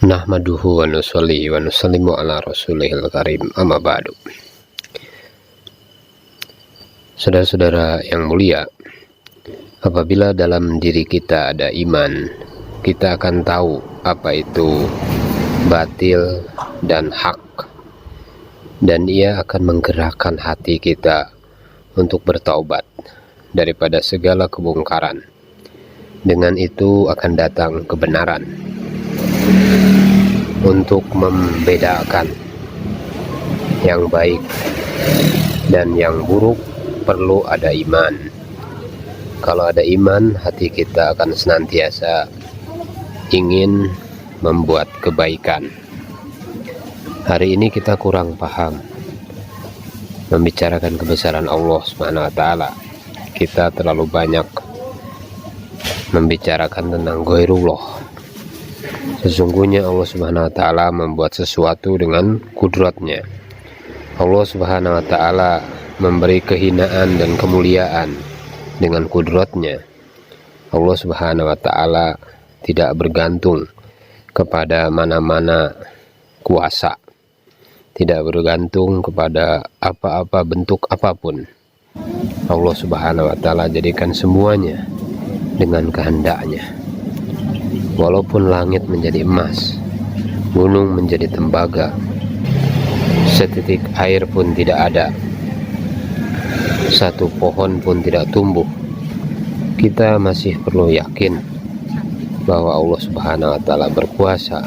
Nahmaduhu wa nusalli wa nusallimu ala rasulihil karim, amma ba'du. Saudara-saudara yang mulia, apabila dalam diri kita ada iman, kita akan tahu apa itu batil dan hak, dan ia akan menggerakkan hati kita untuk bertaubat daripada segala kemungkaran. Dengan itu akan datang kebenaran. Untuk membedakan yang baik dan yang buruk perlu ada iman. Kalau ada iman, hati kita akan senantiasa ingin membuat kebaikan. Hari ini kita kurang paham membicarakan kebesaran Allah Subhanahu wa taala. Kita terlalu banyak membicarakan tentang ghairullah. Sesungguhnya Allah Subhanahu wa taala membuat sesuatu dengan kudratnya. Allah Subhanahu wa taala memberi kehinaan dan kemuliaan dengan kudratnya. Allah Subhanahu wa taala tidak bergantung kepada mana-mana kuasa, tidak bergantung kepada apa-apa bentuk apapun. Allah Subhanahu wa taala jadikan semuanya dengan kehendaknya. Walaupun langit menjadi emas, gunung menjadi tembaga, setitik air pun tidak ada, satu pohon pun tidak tumbuh, kita masih perlu yakin bahwa Allah Subhanahu wa taala berkuasa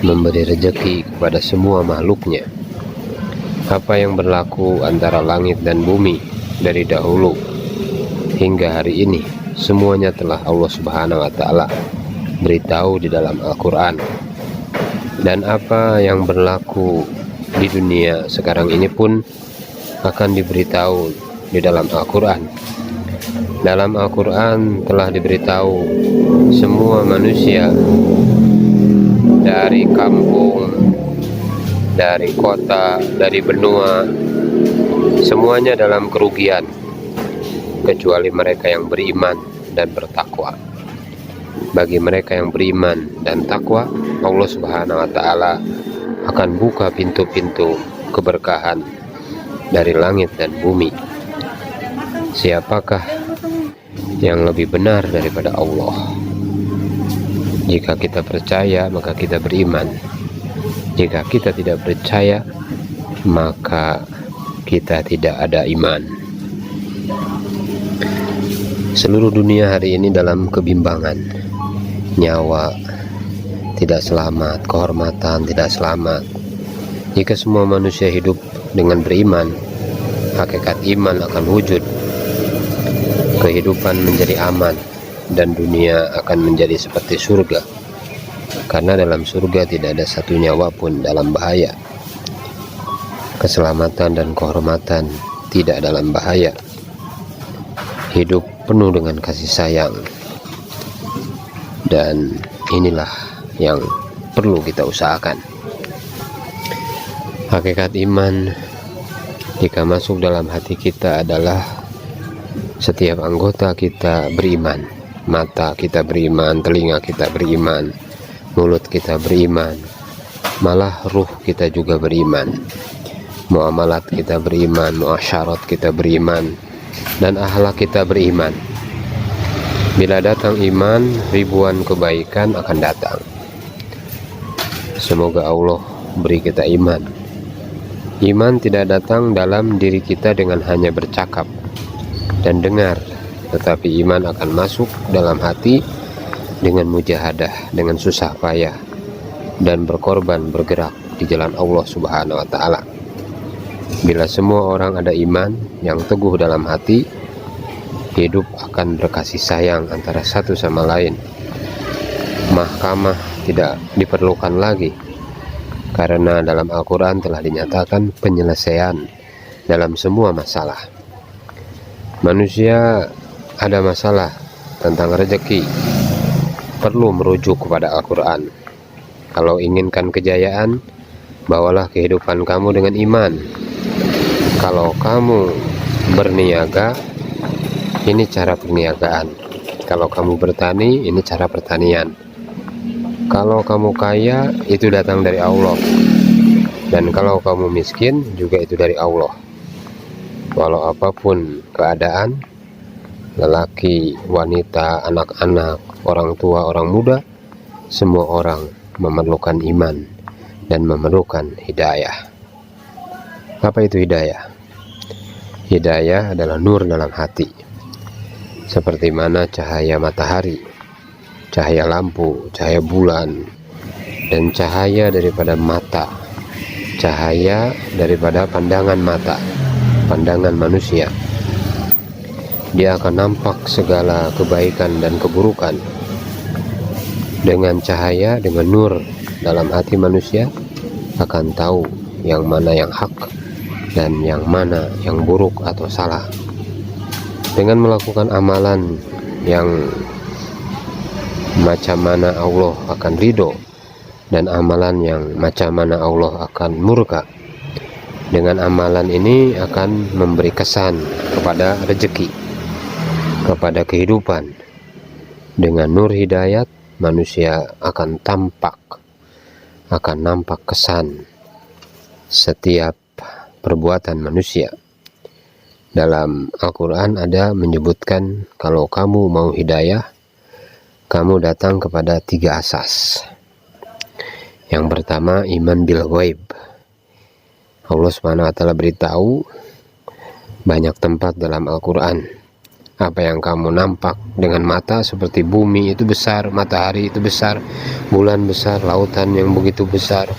memberi rezeki kepada semua makhluknya. Apa yang berlaku antara langit dan bumi dari dahulu hingga hari ini, semuanya telah Allah Subhanahu wa taala beritahu di dalam Al-Quran. Dan apa yang berlaku di dunia sekarang ini pun akan diberitahu di dalam Al-Quran. Dalam Al-Quran telah diberitahu semua manusia, dari kampung, dari kota, dari benua, semuanya dalam kerugian kecuali mereka yang beriman dan bertakwa. Bagi mereka yang beriman dan takwa, Allah Subhanahu wa taala akan buka pintu-pintu keberkahan dari langit dan bumi. Siapakah yang lebih benar daripada Allah? Jika kita percaya, maka kita beriman. Jika kita tidak percaya, maka kita tidak ada iman. Seluruh dunia hari ini dalam kebimbangan. Nyawa tidak selamat, kehormatan tidak selamat. Jika semua manusia hidup dengan beriman, hakikat iman akan wujud. Kehidupan menjadi aman dan dunia akan menjadi seperti surga. Karena dalam surga tidak ada satu nyawa pun dalam bahaya. Keselamatan dan kehormatan tidak dalam bahaya. Hidup penuh dengan kasih sayang. Dan inilah yang perlu kita usahakan. Hakikat iman jika masuk dalam hati kita adalah setiap anggota kita beriman. Mata kita beriman, telinga kita beriman, mulut kita beriman, malah ruh kita juga beriman. Muamalat kita beriman, muasyarat kita beriman, dan akhlak kita beriman. Bila datang iman, ribuan kebaikan akan datang. Semoga Allah beri kita iman. Iman tidak datang dalam diri kita dengan hanya bercakap dan dengar, tetapi iman akan masuk dalam hati dengan mujahadah, dengan susah payah, dan berkorban bergerak di jalan Allah Subhanahu wa taala. Bila semua orang ada iman yang teguh dalam hati, hidup akan berkasih sayang antara satu sama lain. Mahkamah tidak diperlukan lagi, karena dalam Al-Quran telah dinyatakan penyelesaian dalam semua masalah. Manusia ada masalah tentang rezeki, perlu merujuk kepada Al-Quran. Kalau inginkan kejayaan, bawalah kehidupan kamu dengan iman. Kalau kamu berniaga, ini cara perniagaan. Kalau kamu bertani, ini cara pertanian. Kalau kamu kaya, itu datang dari Allah, dan kalau kamu miskin juga itu dari Allah. Walau apapun keadaan, lelaki, wanita, anak-anak, orang tua, orang muda, semua orang memerlukan iman dan memerlukan hidayah. Apa itu hidayah? Hidayah adalah nur dalam hati, seperti mana cahaya matahari, cahaya lampu, cahaya bulan, dan cahaya daripada mata, cahaya daripada pandangan mata, pandangan manusia. Dia akan nampak segala kebaikan dan keburukan. Dengan cahaya, dengan nur dalam hati manusia, akan tahu yang mana yang hak dan yang mana yang buruk atau salah. Dengan melakukan amalan yang macam mana Allah akan ridho, dan amalan yang macam mana Allah akan murka. Dengan amalan ini akan memberi kesan kepada rezeki, kepada kehidupan. Dengan nur hidayat, manusia akan nampak kesan setiap perbuatan manusia. Dalam Al-Quran ada menyebutkan, kalau kamu mau hidayah, kamu datang kepada 3 asas. Yang pertama, iman bil ghaib. Allah Subhanahu wa ta'ala beritahu banyak tempat dalam Al-Quran, apa yang kamu nampak dengan mata seperti bumi itu besar, matahari itu besar, bulan besar, lautan yang begitu besar,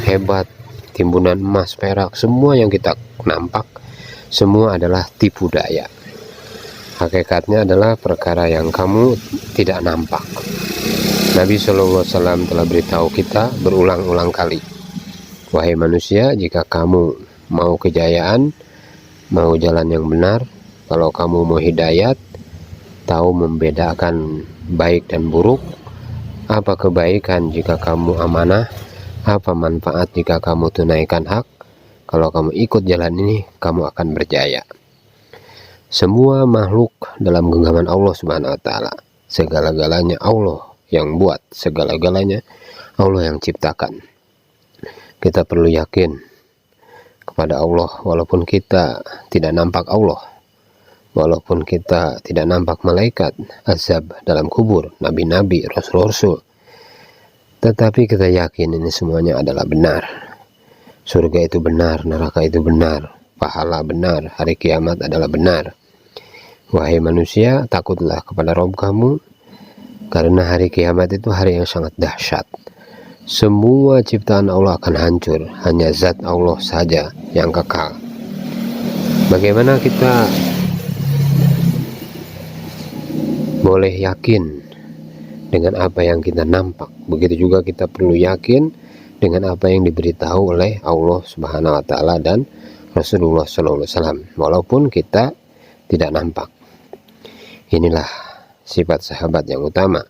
hebat, timbunan emas, perak, semua yang kita nampak, semua adalah tipu daya. Hakikatnya adalah perkara yang kamu tidak nampak. Nabi SAW telah beritahu kita berulang-ulang kali, wahai manusia, jika kamu mau kejayaan, mau jalan yang benar, kalau kamu mau hidayat, tahu membedakan baik dan buruk, apa kebaikan jika kamu amanah, apa manfaat jika kamu tunaikan hak, kalau kamu ikut jalan ini, kamu akan berjaya. Semua makhluk dalam genggaman Allah Subhanahu wa ta'ala, segala-galanya Allah yang buat, segala-galanya Allah yang ciptakan. Kita perlu yakin kepada Allah, walaupun kita tidak nampak Allah, walaupun kita tidak nampak malaikat, azab dalam kubur, nabi-nabi, rasul-rasul, tetapi kita yakin ini semuanya adalah benar. Surga itu benar, neraka itu benar, pahala benar, hari kiamat adalah benar. Wahai manusia, takutlah kepada Rabb kamu, karena hari kiamat itu hari yang sangat dahsyat. Semua ciptaan Allah akan hancur, hanya zat Allah saja yang kekal. Bagaimana kita boleh yakin dengan apa yang kita nampak? Begitu juga kita perlu yakin dengan apa yang diberitahu oleh Allah Subhanahu wa ta'ala dan Rasulullah SAW, walaupun kita tidak nampak. Inilah sifat sahabat yang utama,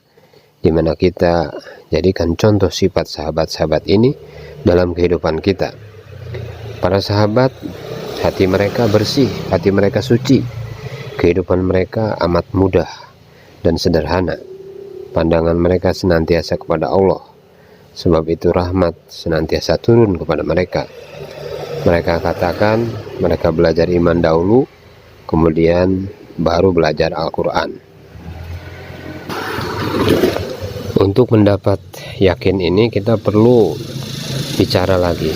di mana kita jadikan contoh sifat sahabat-sahabat ini dalam kehidupan kita. Para sahabat, hati mereka bersih, hati mereka suci, kehidupan mereka amat mudah dan sederhana. Pandangan mereka senantiasa kepada Allah, sebab itu rahmat senantiasa turun kepada mereka. Mereka katakan mereka belajar iman dahulu, kemudian baru belajar Al-Quran. Untuk mendapat yakin ini, kita perlu bicara lagi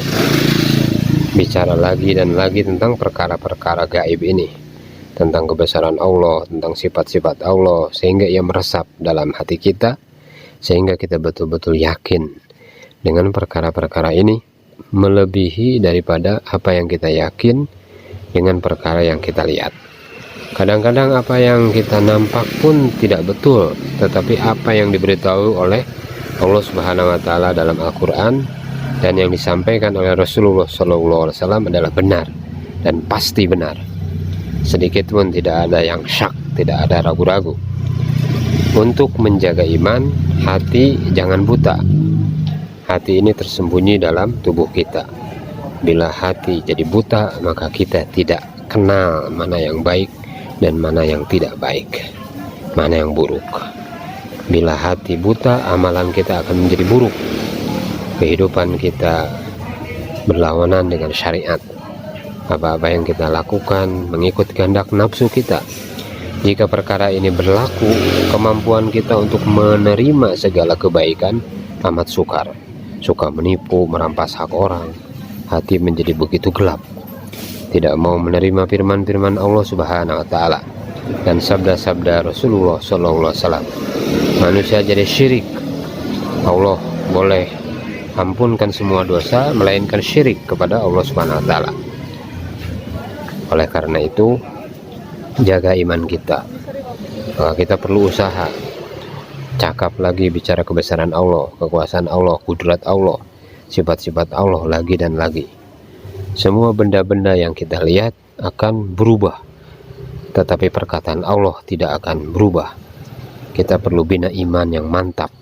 dan lagi tentang perkara-perkara gaib ini, tentang kebesaran Allah, tentang sifat-sifat Allah, sehingga ia meresap dalam hati kita, sehingga kita betul-betul yakin dengan perkara-perkara ini, melebihi daripada apa yang kita yakin dengan perkara yang kita lihat. Kadang-kadang apa yang kita nampak pun tidak betul, tetapi apa yang diberitahu oleh Allah Subhanahu wa ta'ala dalam Al-Quran dan yang disampaikan oleh Rasulullah SAW adalah benar dan pasti benar. Sedikit pun tidak ada yang syak, tidak ada ragu-ragu. Untuk menjaga iman, hati jangan buta. Hati ini tersembunyi dalam tubuh kita. Bila hati jadi buta, maka kita tidak kenal mana yang baik dan mana yang tidak baik, mana yang buruk. Bila hati buta, amalan kita akan menjadi buruk. Kehidupan kita berlawanan dengan syariat. Apa-apa yang kita lakukan mengikut kehendak nafsu kita. Jika perkara ini berlaku, kemampuan kita untuk menerima segala kebaikan amat sukar. Suka menipu, merampas hak orang. Hati menjadi begitu gelap, tidak mau menerima firman-firman Allah Subhanahu wa Ta'ala dan sabda-sabda Rasulullah Sallallahu Alaihi Wasallam. Manusia jadi syirik. Allah boleh ampunkan semua dosa, melainkan syirik kepada Allah Subhanahu wa Ta'ala. Oleh karena itu, jaga iman kita. Kita perlu usaha. Cakap lagi bicara kebesaran Allah, kekuasaan Allah, kudrat Allah, sifat-sifat Allah lagi dan lagi. Semua benda-benda yang kita lihat akan berubah, tetapi perkataan Allah tidak akan berubah. Kita perlu bina iman yang mantap.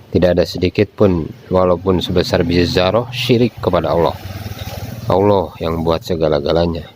Tidak ada sedikit pun, walaupun sebesar biji zarah, syirik kepada Allah. Allah yang buat segala-galanya.